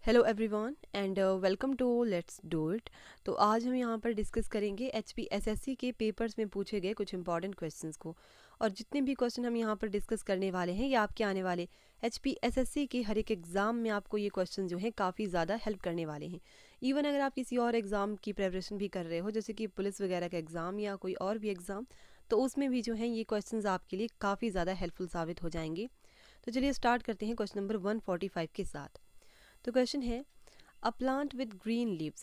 Hello everyone and welcome to let's do it. तो आज हम यहाँ पर डिस्कस करेंगे एचपीएसएससी के पेपर्स में पूछे गए कुछ इंपॉर्टेंट क्वेश्चंस को। और जितने भी क्वेश्चन हम यहाँ पर डिस्कस करने वाले हैं ये आपके आने वाले एचपीएसएससी के हर एक एग्ज़ाम में आपको ये क्वेश्चन जो हैं काफ़ी ज़्यादा हेल्प करने वाले हैं। इवन अगर आप किसी और एग्ज़ाम की प्रेपरेशन भी कर रहे हो जैसे कि पुलिस वगैरह का एग्ज़ाम या कोई और भी एग्ज़ाम, तो उसमें भी जो है ये क्वेश्चन आपके लिए काफ़ी ज़्यादा हेल्पफुल साबित हो जाएंगे। तो चलिए स्टार्ट करते हैं क्वेश्चन नंबर 145 के साथ। तो क्वेश्चन है, A plant with green leaves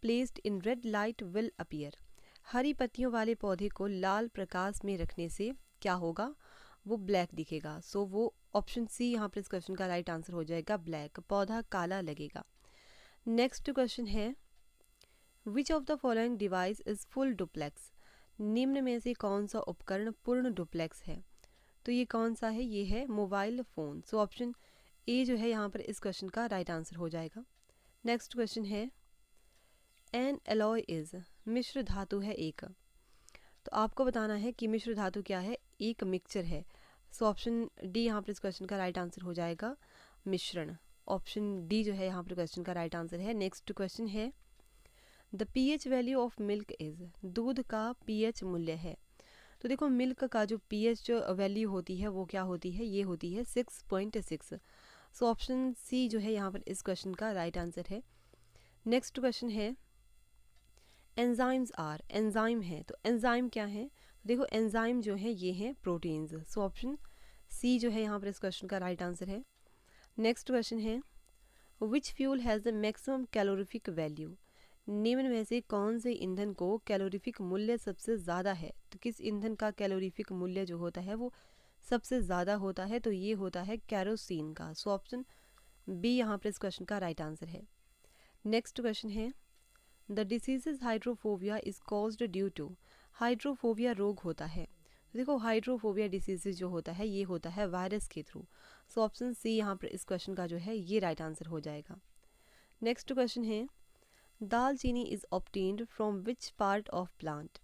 placed in red light will appear। हरी पत्तियों वाले पौधे को लाल प्रकाश में रखने से क्या होगा? वो ब्लैक दिखेगा। सो वो ऑप्शन सी यहाँ पर इस क्वेश्चन का राइट आंसर हो जाएगा, ब्लैक, पौधा काला लगेगा। नेक्स्ट क्वेश्चन है, which of the following device is full duplex. निम्न में से कौन सा उपकरण पूर्ण डुप्लेक्स है? तो ये कौन सा है? ये है mobile phone. So option A जो है यहाँ पर इस क्वेश्चन का राइट आंसर हो जाएगा। नेक्स्ट क्वेश्चन है, एन एलॉय इज, मिश्र धातु है एक। तो आपको बताना है कि मिश्र धातु क्या है? एक मिक्सचर है। सो ऑप्शन डी यहाँ पर इस क्वेश्चन का राइट आंसर हो जाएगा, मिश्रण। ऑप्शन डी जो है यहाँ पर क्वेश्चन का राइट आंसर है। नेक्स्ट क्वेश्चन है, the pH value of milk is, दूध का पीएच मूल्य है। तो देखो मिल्क का जो पीएच वैल्यू होती है वो क्या होती है? ये होती है 6.6। सो ऑप्शन सी जो है यहाँ पर इस क्वेश्चन का राइट आंसर है। नेक्स्ट क्वेश्चन है, एंजाइम्स आर, एंजाइम है तो एंजाइम क्या है? देखो एंजाइम जो है ये हैं प्रोटीन्स। सो ऑप्शन सी जो है यहाँ पर इस क्वेश्चन का राइट आंसर है। नेक्स्ट क्वेश्चन है, which fuel has the maximum calorific value. निम्न में से कौन से ईंधन को कैलोरीफिक मूल्य सबसे ज़्यादा है? तो किस ईंधन का कैलोरीफिक मूल्य जो होता है वो सबसे ज़्यादा होता है? तो ये होता है कैरोसिन का। सो ऑप्शन बी यहाँ पर इस क्वेश्चन का राइट आंसर है। नेक्स्ट क्वेश्चन है, the diseases hydrophobia is caused due to, hydrophobia रोग होता है। तो देखो हाइड्रोफोबिया डिसीजेज जो होता है ये होता है वायरस के थ्रू। सो ऑप्शन सी यहाँ पर इस क्वेश्चन का जो है ये राइट आंसर हो जाएगा। नेक्स्ट क्वेश्चन है, दालचीनी is obtained from which part of plant.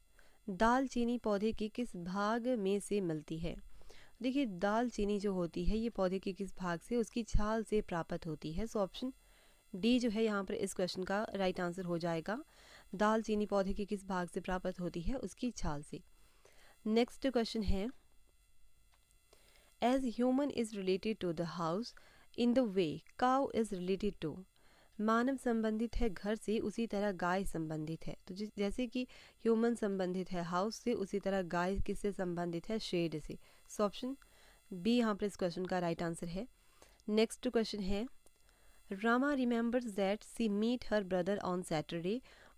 दालचीनी पौधे के किस भाग में से मिलती है? देखिए दालचीनी जो होती है ये पौधे के किस भाग से? उसकी छाल से प्राप्त होती है। सो ऑप्शन डी जो है यहाँ पर इस क्वेश्चन का राइट आंसर हो जाएगा, दालचीनी पौधे के किस भाग से प्राप्त होती है? उसकी छाल से। नेक्स्ट क्वेश्चन है, as human is related to the house in the way cow is related to, मानव संबंधित है घर से उसी तरह गाय संबंधित है। तो जैसे कि ह्यूमन संबंधित है हाउस से, उसी तरह गाय किससे संबंधित है? शेड से। सो ऑप्शन बी यहाँ पर इस क्वेश्चन का राइट आंसर है। नेक्स्ट क्वेश्चन है, Rama remembers that she met her brother on Saturday,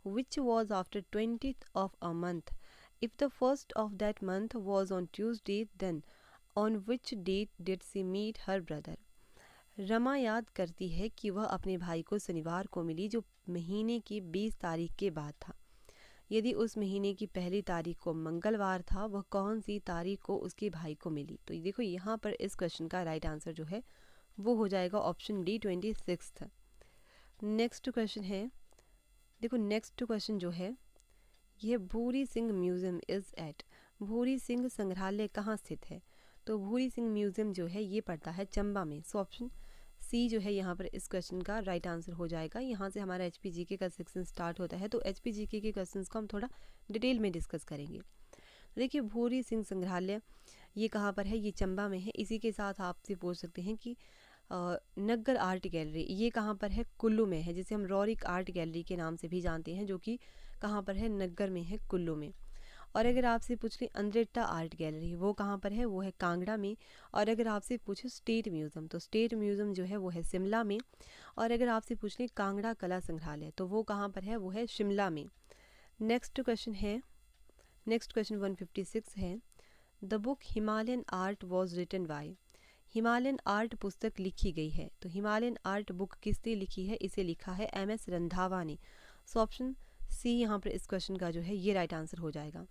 which was after 20th of a month. If the first of that month was on Tuesday, then on which date did she meet her brother? Rama याद करती है कि वह अपने भाई को शनिवार को मिली जो महीने की 20 तारीख के बाद था। यदि उस महीने की पहली तारीख को मंगलवार था, वह कौन सी तारीख को उसके भाई को मिली? तो देखो यहाँ पर इस क्वेश्चन का राइट आंसर जो है वो हो जाएगा ऑप्शन डी 26। नेक्स्ट क्वेश्चन है, देखो नेक्स्ट क्वेश्चन जो है ये Bhuri Singh museum is eight, Bhuri Singh संग्रहालय कहाँ स्थित है? तो भूरी सिंह म्यूज़ियम जो है ये पड़ता है चंबा में। सो ऑप्शन सी जो है यहाँ पर इस क्वेश्चन का राइट आंसर हो जाएगा। यहाँ से हमारा एचपीजीके का सेक्शन स्टार्ट होता है, तो एचपीजीके के क्वेश्चनस को हम थोड़ा डिटेल में डिस्कस करेंगे। देखिए भूरी सिंह संग्रहालय ये कहाँ पर है? ये चंबा में है। इसी के साथ आपसे पूछ सकते हैं कि नग्गर आर्ट गैलरी ये कहाँ पर है? कुल्लू में है, जिसे हम रौरिक आर्ट गैलरी के नाम से भी जानते हैं, जो कि कहाँ पर है? नग्गर में है, कुल्लू में। और अगर आपसे पूछ लें अंद्रेट्टा आर्ट गैलरी वो कहाँ पर है? वो है कांगड़ा में। और अगर आपसे पूछे स्टेट म्यूज़ियम, तो स्टेट म्यूज़ियम जो है वो है शिमला में। और अगर आपसे पूछ लें कांगड़ा कला संग्रहालय तो वो कहाँ पर है? वो है शिमला में। नेक्स्ट क्वेश्चन है, नेक्स्ट क्वेश्चन 156 है, the book Himalayan art was written by, Himalayan art पुस्तक लिखी गई है। तो हिमालयन आर्ट बुक किसने लिखी है? इसे लिखा है एम.एस. रंधावा ने। सो ऑप्शन सी यहाँ पर इस क्वेश्चन का जो है ये राइट आंसर हो जाएगा।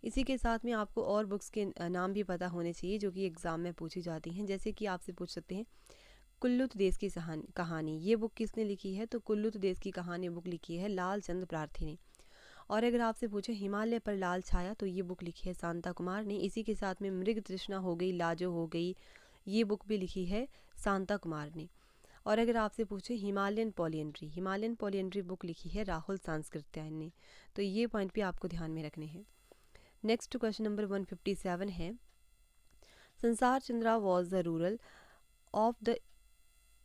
इसी के साथ में आपको और बुक्स के नाम भी पता होने चाहिए जो कि एग्ज़ाम में पूछी जाती हैं। जैसे कि आपसे पूछ सकते हैं कुल्लूत देश की कहानी ये बुक किसने लिखी है? तो कुल्लूत देश की कहानी बुक लिखी है लाल चंद प्रार्थी ने। और अगर आपसे पूछे हिमालय पर लाल छाया तो ये बुक लिखी है शांता कुमार ने। इसी के साथ में मृग तृष्णा हो गई, लाजो हो गई, ये बुक भी लिखी है शांता कुमार ने। और अगर आपसे पूछे हिमालयन पॉलिएंड्री बुक लिखी है राहुल सांस्कृत्यायन ने, तो ये पॉइंट भी आपको ध्यान में रखने हैं। नेक्स्ट क्वेश्चन नंबर 157 है, Sansar Chandra was the ruler of the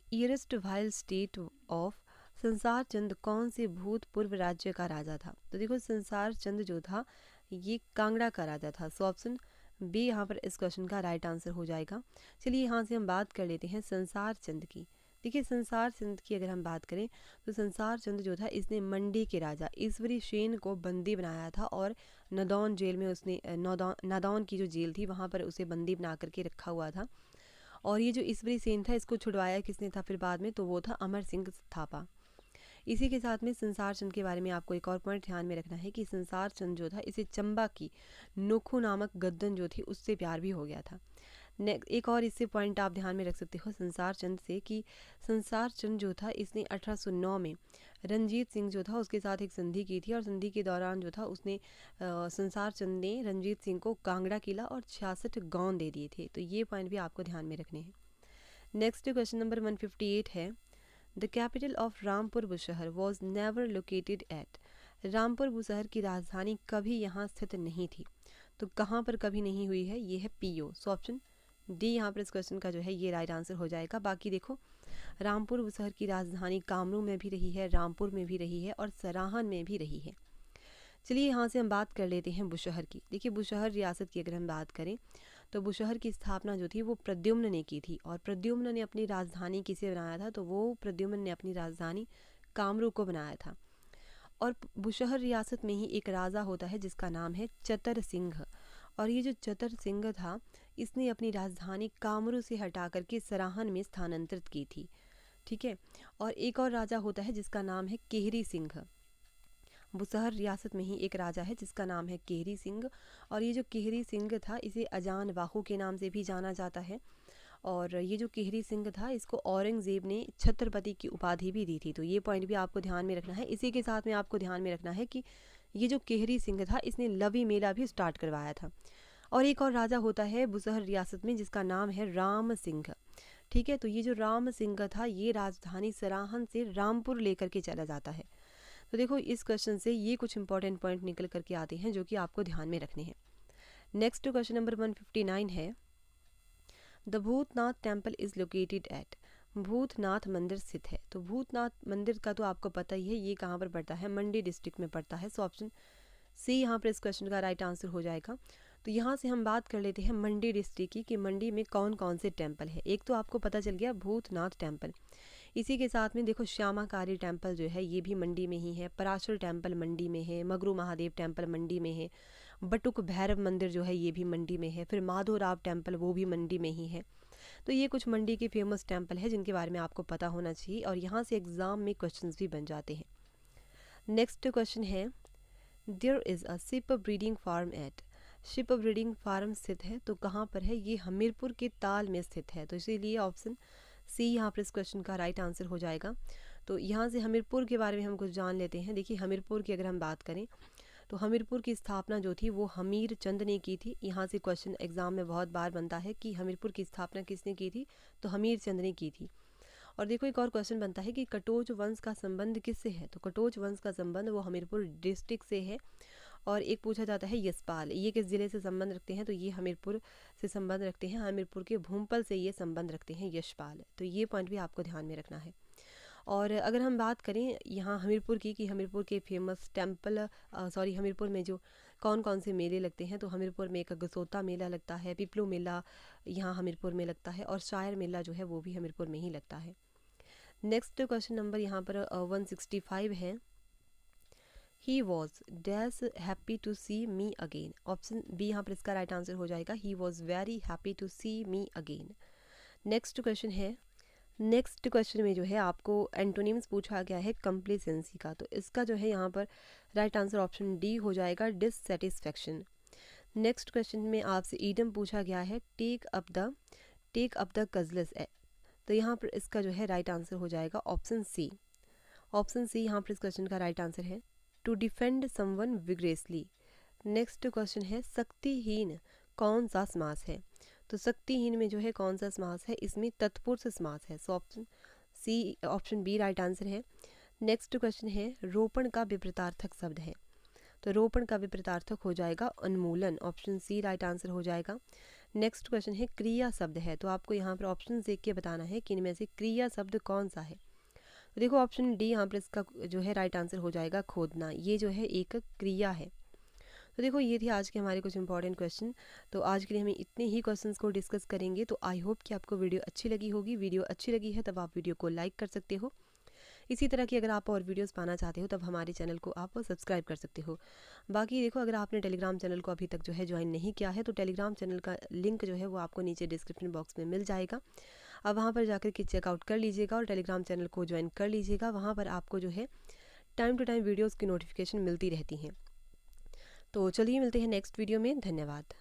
erstwhile state of. Sansar Chand कौन से भूतपूर्व राज्य का राजा था? तो देखो संसार चंद जो था ये कांगड़ा का राजा था। सो ऑप्शन बी यहाँ पर इस क्वेश्चन का राइट आंसर हो जाएगा। चलिए यहाँ से हम बात कर लेते हैं संसार चंद की। देखिए संसार चंद की अगर हम बात करें तो संसार चंद जो था इसने मंडी के राजा ईश्वरी सेन को बंदी बनाया था और नदौन जेल में उसने नादौन की जो जेल थी वहाँ पर उसे बंदी बना करके रखा हुआ था। और ये जो ईश्वरी सेन था इसको छुड़वाया किसने था फिर बाद में? तो वो था अमर सिंह थापा। इसी के साथ में संसार चंद के बारे में आपको एक और पॉइंट ध्यान में रखना है कि संसार चंद जो था इसे चंबा की नोखू नामक गद्दन जो थी उससे प्यार भी हो गया था। एक और इससे पॉइंट आप ध्यान में रख सकते हो संसार चंद से कि संसार चंद जो था इसने 1809 में रंजीत सिंह जो था उसके साथ एक संधि की थी और संधि के दौरान जो था उसने संसार चंद ने रंजीत सिंह को कांगड़ा किला और 66 गांव दे दिए थे। तो ये पॉइंट भी आपको ध्यान में रखने हैं। नेक्स्ट क्वेश्चन नंबर 158 है, the capital of Rampur Bushahr was never located at. Rampur Bushahr की राजधानी कभी यहाँ स्थित नहीं थी। तो कहाँ पर कभी नहीं हुई है? ये है पीओ। सो ऑप्शन डी यहाँ पर इस क्वेश्चन का जो है ये राइट आंसर हो जाएगा। बाकी देखो रामपुर बुशहर की राजधानी कामरू में भी रही है, रामपुर में भी रही है और सराहन में भी रही है। चलिए यहाँ से हम बात कर लेते हैं बुशहर की। देखिए बुशहर रियासत की अगर हम बात करें तो बुशहर की स्थापना जो थी वो प्रद्युम्न ने की थी और प्रद्युम्न ने अपनी राजधानी किसे बनाया था? तो वो प्रद्युम्न ने अपनी राजधानी कामरू को बनाया था। और बुशहर रियासत में ही एक राजा होता है जिसका नाम है चतर सिंह। और ये जो चतर सिंह था इसने अपनी राजधानी कामरू से हटा करके सराहन में स्थानांतरित की थी। ठीक है। और एक और राजा होता है जिसका नाम है केहरी सिंह। बुशहर रियासत में ही एक राजा है जिसका नाम है केहरी सिंह। और ये जो केहरी सिंह था इसे अजान बाहू के नाम से भी जाना जाता है। और ये जो केहरी सिंह था इसको औरंगजेब ने छत्रपति की उपाधि भी दी थी। तो ये पॉइंट भी आपको ध्यान में रखना है। इसी के साथ में आपको ध्यान में रखना है कि ये जो केहरी सिंह था इसने लवी मेला भी स्टार्ट करवाया था। और एक और राजा होता है बुशहर रियासत में जिसका नाम है राम सिंह। ठीक है। तो ये जो राम सिंह था ये राजधानी सराहन से रामपुर लेकर के चला जाता है। तो देखो इस क्वेश्चन से ये कुछ इंपॉर्टेंट पॉइंट निकल करके आते हैं जो कि आपको ध्यान में रखने हैं। नेक्स्ट क्वेश्चन नंबर 159 है, the Bhootnath temple is located at. Bhootnath मंदिर स्थित है। तो भूतनाथ मंदिर का तो आपको पता ही है ये कहाँ पर पड़ता है? मंडी डिस्ट्रिक्ट में पड़ता है। सो ऑप्शन सी यहाँ पर इस क्वेश्चन का राइट आंसर हो जाएगा। तो यहाँ से हम बात कर लेते हैं मंडी डिस्ट्रिक्ट की कि मंडी में कौन कौन से टेम्पल है। एक तो आपको पता चल गया भूतनाथ टेम्पल। इसी के साथ में देखो श्यामाकारी टेम्पल जो है ये भी मंडी में ही है, पराशर टेम्पल मंडी में है, मगरू महादेव टेम्पल मंडी में है, बटुक भैरव मंदिर जो है ये भी मंडी में है, फिर माधोराव टेम्पल वो भी मंडी में ही है। तो ये कुछ मंडी के फेमस टेम्पल है जिनके बारे में आपको पता होना चाहिए और यहाँ से एग्जाम में क्वेश्चंस भी बन जाते हैं। नेक्स्ट क्वेश्चन है, there is a sheep breeding farm at. Sheep breeding farm स्थित है तो कहाँ पर है? ये हमीरपुर के ताल में स्थित है। तो इसीलिए ऑप्शन सी यहाँ पर इस क्वेश्चन का राइट आंसर हो जाएगा। तो यहाँ से हमीरपुर के बारे में हम कुछ जान लेते हैं। देखिए हमीरपुर की अगर हम बात करें तो हमीरपुर की स्थापना जो थी वो हमीर चंद ने की थी। यहाँ से क्वेश्चन एग्जाम में बहुत बार बनता है कि हमीरपुर की स्थापना किसने की थी? तो हमीर चंद ने की थी। और देखो एक और क्वेश्चन बनता है कि कटोच वंश का संबंध किससे है? तो कटोच वंश का संबंध वो हमीरपुर डिस्ट्रिक्ट से है। और एक पूछा जाता है यशपाल, ये किस ज़िले से संबंध रखते हैं? तो ये हमीरपुर से संबंध रखते हैं, हमीरपुर के भूमपल से ये संबंध रखते हैं यशपाल। तो ये पॉइंट भी आपको ध्यान में रखना है। और अगर हम बात करें यहाँ हमीरपुर की कि हमीरपुर के फेमस टेम्पल हमीरपुर में जो कौन कौन से मेले लगते हैं, तो हमीरपुर में एक गसोता मेला लगता है, पिपलो मेला यहाँ हमीरपुर में लगता है और शायर मेला जो है वो भी हमीरपुर में ही लगता है। नेक्स्ट क्वेश्चन नंबर यहाँ पर 165 है, he was dash happy to see me again. Option B यहाँ पर इसका राइट आंसर हो जाएगा, he was very happy to see me again. Next question है, नेक्स्ट क्वेश्चन में जो है आपको एंटोनिम्स पूछा गया है कंप्लेसेंसी का। तो इसका जो है यहाँ पर राइट आंसर ऑप्शन डी हो जाएगा, डिससेटिस्फैक्शन। नेक्स्ट क्वेश्चन में आपसे ईडम पूछा गया है टेक अप द कजलस। तो यहाँ पर इसका जो है राइट आंसर हो जाएगा ऑप्शन सी। ऑप्शन सी यहाँ पर इस क्वेश्चन का राइट आंसर है, to defend someone vigorously. Next question है शक्तिहीन कौन सा समास है? तो शक्तिहीन में जो है कौन सा समास है? इसमें तत्पुरुष समास है। So option C option B right answer है। नेक्स्ट क्वेश्चन है रोपण का विपरीतार्थक शब्द है, तो रोपण का विपरीतार्थक हो जाएगा उन्मूलन, ऑप्शन सी राइट आंसर हो जाएगा। नेक्स्ट क्वेश्चन है क्रिया शब्द है, तो आपको यहाँ पर ऑप्शन देख के बताना है कि इनमें से क्रिया शब्द कौन सा है। तो देखो ऑप्शन डी यहाँ पर इसका जो है राइट आंसर हो जाएगा खोदना, ये जो है एक क्रिया है। तो देखो ये थी आज के हमारे कुछ इंपॉर्टेंट क्वेश्चन। तो आज के लिए हम इतने ही क्वेश्चंस को डिस्कस करेंगे। तो आई होप कि आपको वीडियो अच्छी लगी होगी। वीडियो अच्छी लगी है तब आप वीडियो को लाइक कर सकते हो। इसी तरह की अगर आप और वीडियोस पाना चाहते हो तब हमारे चैनल को आप सब्सक्राइब कर सकते हो। बाकी देखो अगर आपने टेलीग्राम चैनल को अभी तक जो है ज्वाइन नहीं किया है तो टेलीग्राम चैनल का लिंक जो है वो आपको नीचे डिस्क्रिप्शन बॉक्स में मिल जाएगा। अब वहाँ पर जाकर के चेकआउट कर लीजिएगा और टेलीग्राम चैनल को ज्वाइन कर लीजिएगा। वहाँ पर आपको जो है टाइम टू टाइम वीडियोज़ की नोटिफिकेशन मिलती रहती हैं। तो चलिए मिलते हैं नेक्स्ट वीडियो में। धन्यवाद।